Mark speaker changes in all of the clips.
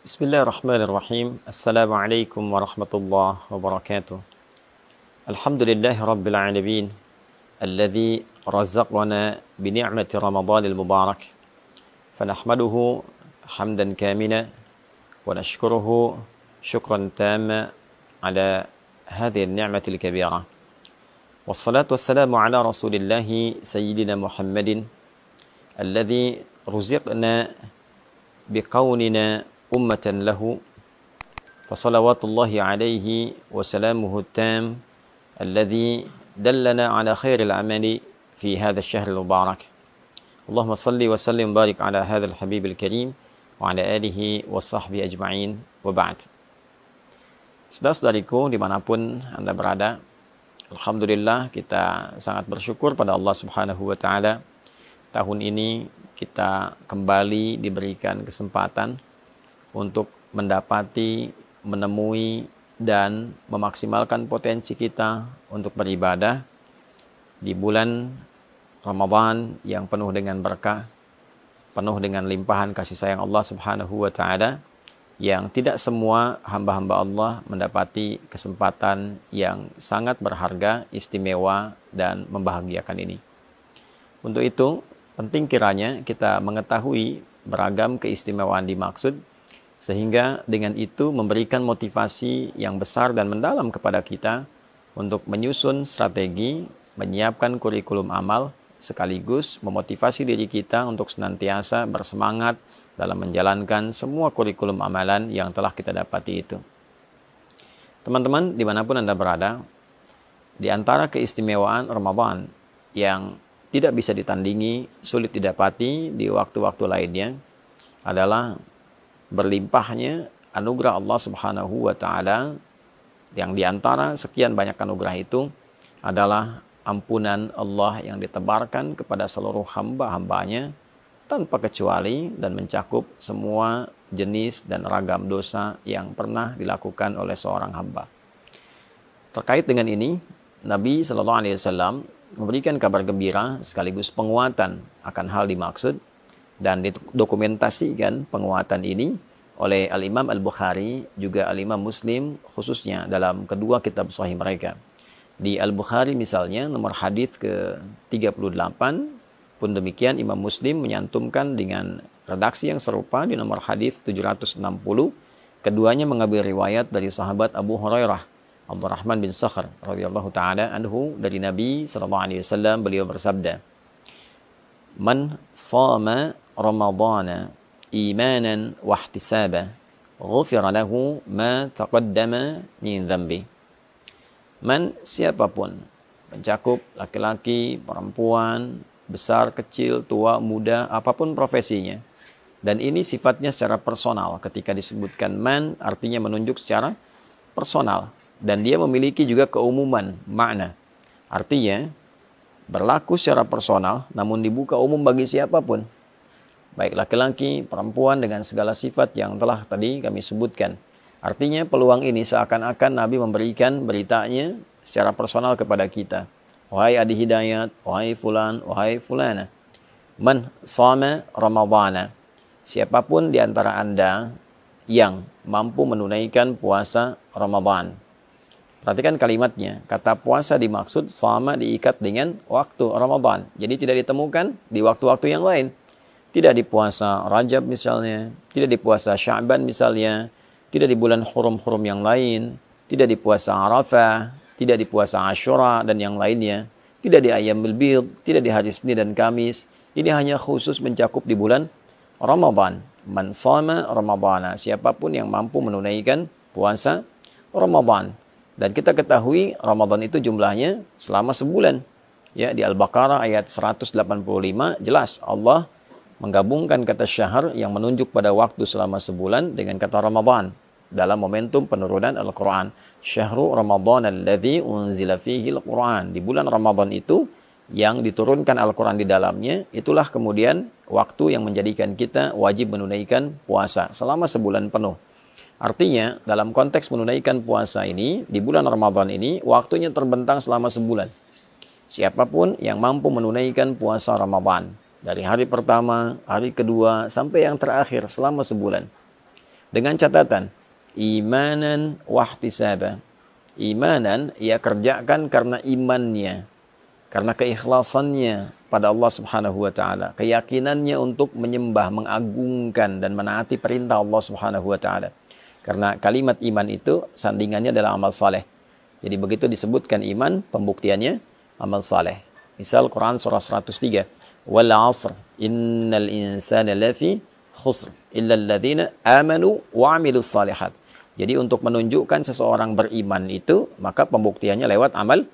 Speaker 1: Bismillahirrahmanirrahim. Assalamualaikum warahmatullahi wabarakatuh. Alhamdulillahi rabbil alamin. Alladhi razzaqana bini'mati Ramadanil mubarak. Fanahmaduhu hamdan kamila wa nashkuruhu syukran tamma ala hadhihi an-ni'matil kabira. Wassalatu wassalamu ala rasulillahi sayyidina Muhammadin alladhi ruziqna biqaunina ummatan lahu fasalawatullahi alaihi wasalamuhu tam alladhi dallana ala khairil amali fi hadha syahril mubarak. Allahumma salli wa sallim barik ala hadzal habibil karim wa ala alihi wa sahbihi ajma'in wa ba'd. Saudara-saudariku dimanapun Anda berada, alhamdulillah kita sangat bersyukur pada Allah Subhanahu wa taala. Tahun ini kita kembali diberikan kesempatan untuk mendapati, menemui, dan memaksimalkan potensi kita untuk beribadah di bulan Ramadan yang penuh dengan berkah, penuh dengan limpahan kasih sayang Allah Subhanahu wa taala, yang tidak semua hamba-hamba Allah mendapati kesempatan yang sangat berharga, istimewa, dan membahagiakan ini. Untuk itu, penting kiranya kita mengetahui beragam keistimewaan dimaksud, sehingga dengan itu memberikan motivasi yang besar dan mendalam kepada kita untuk menyusun strategi, menyiapkan kurikulum amal, sekaligus memotivasi diri kita untuk senantiasa bersemangat dalam menjalankan semua kurikulum amalan yang telah kita dapati itu. Teman-teman, dimanapun Anda berada, di antara keistimewaan Ramadan yang tidak bisa ditandingi, sulit didapati di waktu-waktu lainnya adalah berlimpahnya anugerah Allah Subhanahu wa taala, yang diantara sekian banyak anugerah itu adalah ampunan Allah yang ditebarkan kepada seluruh hamba-hambanya tanpa kecuali dan mencakup semua jenis dan ragam dosa yang pernah dilakukan oleh seorang hamba. Terkait dengan ini, Nabi Shallallahu Alaihi Wasallam memberikan kabar gembira sekaligus penguatan akan hal dimaksud, dan didokumentasikan penguatan ini oleh Al-Imam Al-Bukhari juga Al-Imam Muslim, khususnya dalam kedua kitab sahih mereka. Di Al-Bukhari misalnya nomor hadis ke-38, pun demikian Imam Muslim menyantumkan dengan redaksi yang serupa di nomor hadis 760. Keduanya mengambil riwayat dari sahabat Abu Hurairah Abdurrahman bin Sakhr radhiyallahu taala anhu dari Nabi sallallahu alaihi wasallam, beliau bersabda, "Man shama Ramadana imanan wa ihtisaba ghufira lahu ma taqaddama min dhanbi." Man, siapapun, mencakup laki-laki, perempuan, besar, kecil, tua, muda, apapun profesinya. Dan ini sifatnya secara personal. Ketika disebutkan man, artinya menunjuk secara personal. Dan dia memiliki juga keumuman makna. Artinya berlaku secara personal, namun dibuka umum bagi siapapun, baik laki-laki, perempuan, dengan segala sifat yang telah tadi kami sebutkan. Artinya peluang ini seakan-akan Nabi memberikan beritanya secara personal kepada kita. Wahai Adi Hidayat, wahai fulan, wahai fulana, man shama Ramadana, siapapun di antara Anda yang mampu menunaikan puasa Ramadan. Perhatikan kalimatnya, kata puasa dimaksud, sama diikat dengan waktu Ramadan. Jadi tidak ditemukan di waktu-waktu yang lain. Tidak di puasa Rajab misalnya, tidak di puasa Sya'ban misalnya, tidak di bulan hurum-hurum yang lain, tidak di puasa Arafah, tidak di puasa Asyura dan yang lainnya, tidak di Ayyamul Bid, tidak di hari Senin dan Kamis. Ini hanya khusus mencakup di bulan Ramadan. Man shama Ramadana, siapapun yang mampu menunaikan puasa Ramadan. Dan kita ketahui Ramadan itu jumlahnya selama sebulan. Ya, di Al-Baqarah ayat 185 jelas Allah menggabungkan kata syahr yang menunjuk pada waktu selama sebulan dengan kata Ramadan dalam momentum penurunan Al-Quran. Syahrul Ramadan alladzi unzila fihi Al-Quran. Di bulan Ramadan itu yang diturunkan Al-Quran di dalamnya, itulah kemudian waktu yang menjadikan kita wajib menunaikan puasa selama sebulan penuh. Artinya dalam konteks menunaikan puasa ini, di bulan Ramadan ini, waktunya terbentang selama sebulan. Siapapun yang mampu menunaikan puasa Ramadan, dari hari pertama, hari kedua, sampai yang terakhir selama sebulan, Dengan catatan imanan wahtisaba. Imanan ia kerjakan karena imannya, karena keikhlasannya pada Allah Subhanahu wa taala, keyakinannya untuk menyembah, mengagungkan dan menaati perintah Allah Subhanahu wa taala. Karena kalimat iman itu sandingannya adalah amal saleh. Jadi begitu disebutkan iman, pembuktiannya amal saleh. Misal Quran surah 103, wal 'asr innal insana lafi khusr illa alladziina amanu wa 'amilus shalihat. Jadi untuk menunjukkan seseorang beriman itu, maka pembuktiannya lewat amal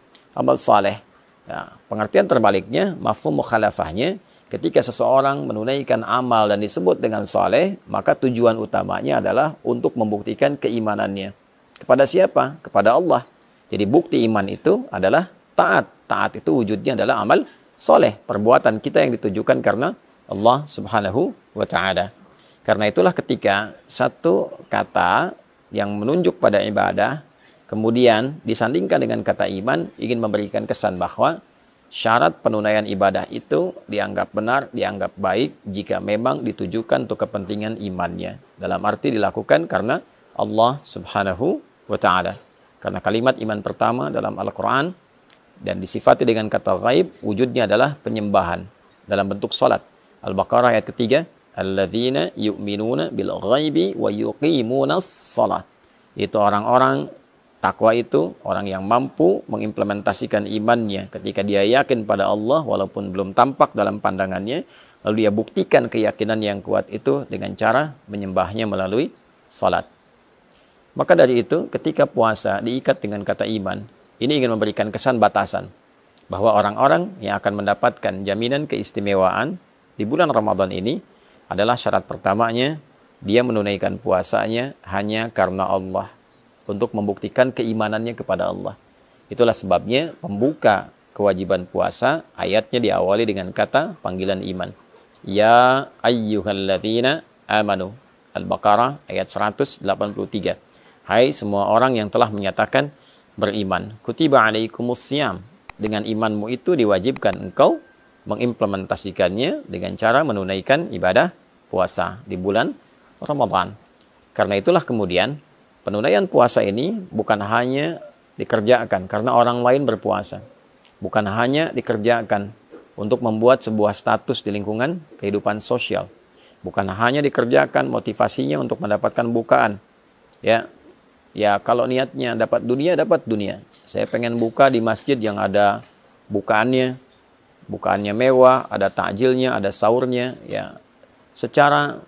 Speaker 1: saleh. Ya, pengertian terbaliknya, mafhum mukhalafahnya, ketika seseorang menunaikan amal dan disebut dengan saleh, maka tujuan utamanya adalah untuk membuktikan keimanannya. Kepada siapa? Kepada Allah. Jadi bukti iman itu adalah taat. Taat itu wujudnya adalah amal saleh, perbuatan kita yang ditujukan karena Allah Subhanahu wa taala. Karena itulah ketika satu kata yang menunjuk pada ibadah, kemudian disandingkan dengan kata iman, ingin memberikan kesan bahwa syarat penunaian ibadah itu dianggap benar, dianggap baik jika memang ditujukan untuk kepentingan imannya. Dalam arti dilakukan karena Allah Subhanahu wa ta'ala. Karena kalimat iman pertama dalam Al-Quran dan disifati dengan kata ghaib, wujudnya adalah penyembahan dalam bentuk salat. Al-Baqarah ayat ketiga, alladzina yu'minuna bil ghaibi wa yuqimunas shalah. Itu orang-orang takwa itu orang yang mampu mengimplementasikan imannya ketika dia yakin pada Allah walaupun belum tampak dalam pandangannya, lalu dia buktikan keyakinan yang kuat itu dengan cara menyembahnya melalui salat. Maka dari itu ketika puasa diikat dengan kata iman, ini ingin memberikan kesan batasan bahwa orang-orang yang akan mendapatkan jaminan keistimewaan di bulan Ramadan ini adalah syarat pertamanya, dia menunaikan puasanya hanya karena Allah, untuk membuktikan keimanannya kepada Allah. Itulah sebabnya pembuka kewajiban puasa, ayatnya diawali dengan kata panggilan iman. Ya ayyuhalladzina amanu. Al-Baqarah ayat 183. Hai semua orang yang telah menyatakan beriman. Kutiba alaikumussyam. Dengan imanmu itu diwajibkan engkau mengimplementasikannya dengan cara menunaikan ibadah puasa di bulan Ramadan. Karena itulah kemudian penunaian puasa ini bukan hanya dikerjakan karena orang lain berpuasa. Bukan hanya dikerjakan untuk membuat sebuah status di lingkungan kehidupan sosial. Bukan hanya dikerjakan motivasinya untuk mendapatkan bukaan. Ya kalau niatnya dapat dunia. Saya pengen buka di masjid yang ada bukaannya mewah, ada takjilnya, ada sahurnya, ya secara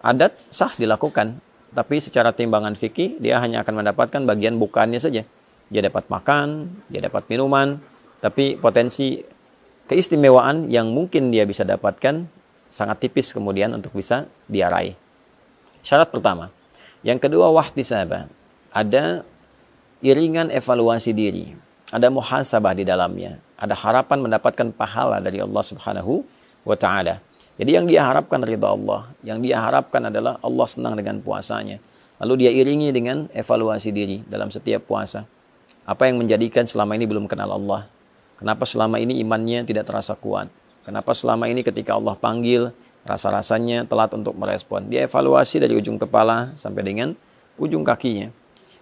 Speaker 1: adat sah dilakukan, tapi secara timbangan fikih dia hanya akan mendapatkan bagian bukaannya saja. Dia dapat makan, dia dapat minuman, tapi potensi keistimewaan yang mungkin dia bisa dapatkan sangat tipis kemudian untuk bisa dia raih. Syarat pertama. Yang kedua, wahtisaba. Ada iringan evaluasi diri. Ada muhasabah di dalamnya. Ada harapan mendapatkan pahala dari Allah Subhanahu wa ta'ala. Jadi yang dia harapkan ridha Allah. Yang dia harapkan adalah Allah senang dengan puasanya. Lalu dia iringi dengan evaluasi diri dalam setiap puasa. Apa yang menjadikan selama ini belum kenal Allah? Kenapa selama ini imannya tidak terasa kuat? Kenapa selama ini ketika Allah panggil, rasa-rasanya telat untuk merespon? Dia evaluasi dari ujung kepala sampai dengan ujung kakinya.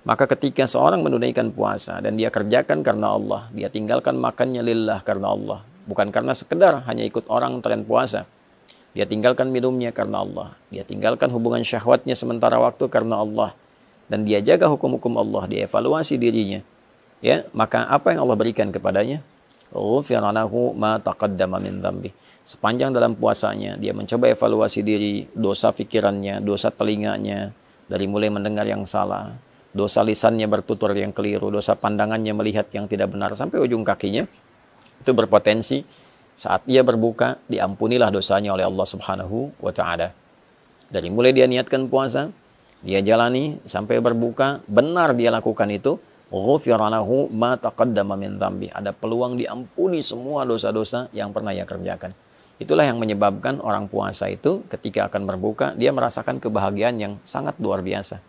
Speaker 1: Maka ketika seorang menunaikan puasa dan dia kerjakan karena Allah, dia tinggalkan makannya lillah karena Allah, bukan karena sekedar hanya ikut orang tren puasa. Dia tinggalkan minumnya karena Allah, dia tinggalkan hubungan syahwatnya sementara waktu karena Allah, dan dia jaga hukum-hukum Allah, dia evaluasi dirinya. Ya, maka apa yang Allah berikan kepadanya? Ghufira lahu ma taqaddama min dzambi. Sepanjang dalam puasanya dia mencoba evaluasi diri, dosa pikirannya, dosa telinganya dari mulai mendengar yang salah, dosa lisannya bertutur yang keliru, dosa pandangannya melihat yang tidak benar, sampai ujung kakinya. Itu berpotensi saat ia berbuka, diampunilah dosanya oleh Allah Subhanahu wa ta'ala. Dari mulai dia niatkan puasa, dia jalani sampai berbuka, benar dia lakukan itu, ghufira lahu ma taqaddama min dzambi. Ada peluang diampuni semua dosa-dosa yang pernah ia kerjakan. Itulah yang menyebabkan orang puasa itu ketika akan berbuka, dia merasakan kebahagiaan yang sangat luar biasa.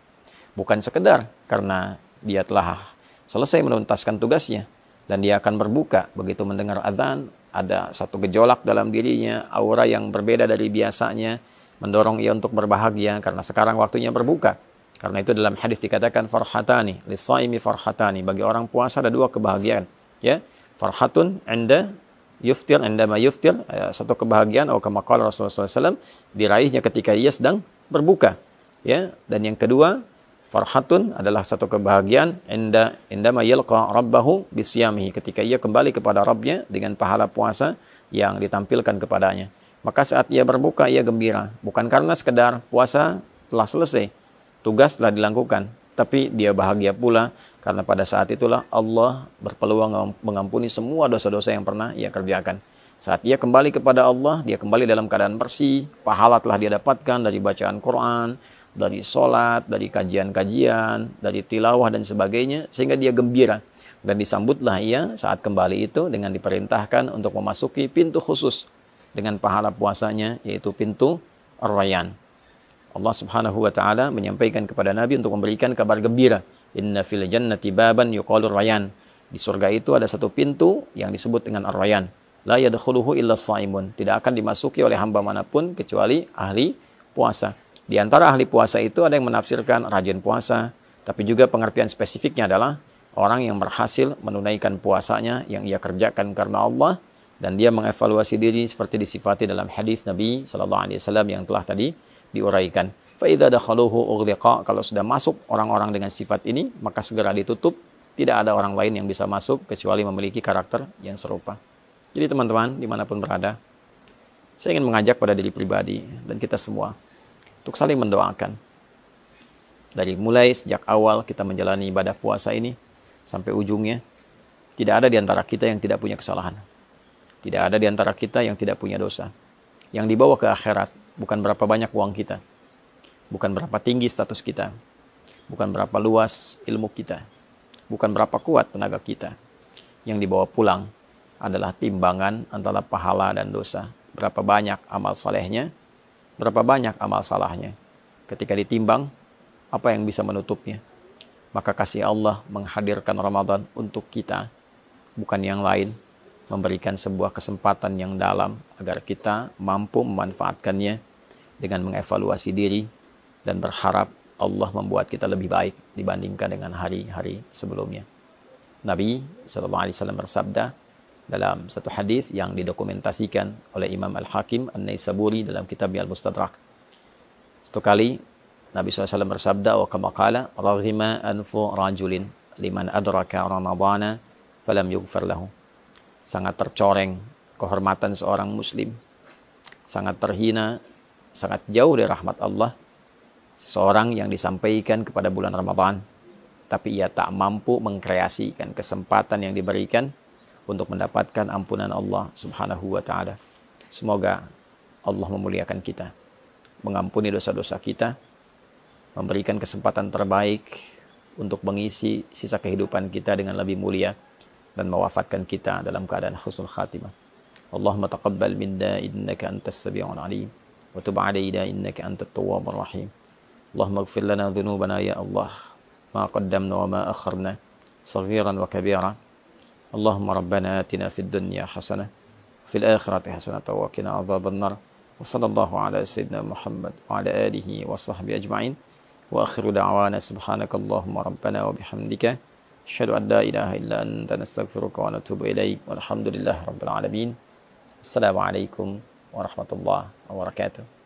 Speaker 1: Bukan sekedar karena dia telah selesai menuntaskan tugasnya dan dia akan berbuka. Begitu mendengar azan, ada satu gejolak dalam dirinya, aura yang berbeda dari biasanya. mendorong ia untuk berbahagia karena sekarang waktunya berbuka. Karena itu dalam hadis dikatakan farhatani lis-shaimi farhatani, bagi orang puasa ada dua kebahagiaan, ya. Farhatun 'inda yuftir, 'indama yuftir, satu kebahagiaan atau kama qala Rasulullah SAW, diraihnya ketika ia sedang berbuka, ya. Dan yang kedua, farhatun adalah satu kebahagiaan indama yalqa rabbahu bisyamihi, ketika ia kembali kepada Rabbnya dengan pahala puasa yang ditampilkan kepadanya. Maka saat ia berbuka, ia gembira. Bukan karena sekedar puasa telah selesai, tugas telah dilakukan, tapi dia bahagia pula karena pada saat itulah Allah berpeluang mengampuni semua dosa-dosa yang pernah ia kerjakan. Saat ia kembali kepada Allah, dia kembali dalam keadaan bersih, pahala telah dia dapatkan dari bacaan Quran, dari sholat, dari kajian-kajian, dari tilawah dan sebagainya, sehingga dia gembira. Dan disambutlah ia saat kembali itu dengan diperintahkan untuk memasuki pintu khusus dengan pahala puasanya, yaitu pintu Ar-Rayyan. Allah Subhanahu wa taala menyampaikan kepada Nabi untuk memberikan kabar gembira. Inna fil jannati baban yuqalu Ar-Rayyan. Di surga itu ada satu pintu yang disebut dengan Ar-Rayyan. La yadkhuluhu illa shaimun. Tidak akan dimasuki oleh hamba manapun kecuali ahli puasa. Di antara ahli puasa itu ada yang menafsirkan rajin puasa, tapi juga pengertian spesifiknya adalah orang yang berhasil menunaikan puasanya yang ia kerjakan karena Allah, dan dia mengevaluasi diri seperti disifati dalam hadis Nabi sallallahu alaihi wasallam yang telah tadi diuraikan. Fa idza dakhaluhu ughliqa, kalau sudah masuk orang-orang dengan sifat ini, maka segera ditutup. Tidak ada orang lain yang bisa masuk kecuali memiliki karakter yang serupa. Jadi teman-teman, dimanapun berada, saya ingin mengajak pada diri pribadi dan kita semua untuk saling mendoakan. Dari mulai sejak awal kita menjalani ibadah puasa ini sampai ujungnya, tidak ada di antara kita yang tidak punya kesalahan. Tidak ada di antara kita yang tidak punya dosa. Yang dibawa ke akhirat bukan berapa banyak uang kita, bukan berapa tinggi status kita, bukan berapa luas ilmu kita, bukan berapa kuat tenaga kita. Yang dibawa pulang adalah timbangan antara pahala dan dosa. Berapa banyak amal salehnya, berapa banyak amal salahnya. Ketika ditimbang, apa yang bisa menutupnya? Maka kasih Allah menghadirkan Ramadan untuk kita, bukan yang lain, memberikan sebuah kesempatan yang dalam agar kita mampu memanfaatkannya dengan mengevaluasi diri dan berharap Allah membuat kita lebih baik dibandingkan dengan hari-hari sebelumnya. Nabi SAW bersabda dalam satu hadis yang didokumentasikan oleh Imam Al-Hakim An-Naisaburi dalam kitab Al-Mustadrak. Satu kali Nabi SAW bersabda, wa kama qala raghima anfu rajulin liman adraka ramadhana falam yughfar lahu. Sangat tercoreng kehormatan seorang muslim, sangat terhina, sangat jauh dari rahmat Allah seorang yang disampaikan kepada bulan Ramadan, tapi ia tak mampu mengkreasikan kesempatan yang diberikan untuk mendapatkan ampunan Allah Subhanahu wa ta'ala. Semoga Allah memuliakan kita, mengampuni dosa-dosa kita, memberikan kesempatan terbaik untuk mengisi sisa kehidupan kita dengan lebih mulia, dan mewafatkan kita dalam keadaan husnul khatimah. Allahumma taqabbal minna innaka antas sami'ul alim wa tub 'alaina innaka antat tawwabur rahim. Allahumma ighfir lana dhunubana ya Allah, ma qaddamna wa ma akharna, saghiran wa kabira. Allahumma rabbana atina fid dunya hasanah, fil akhirati hasanah wa qina adzaban nar. Wa sallallahu ala sayyidina Muhammad wa ala alihi wa sahbihi ajma'in. Wa akhiru da'wana subhanakallahumma rabbana wa bihamdika asyhadu an la ilaha illa anta nastaghfiruka wa natubu ilaik. Walhamdulillahi rabbil alamin. Assalamualaikum warahmatullahi wabarakatuh.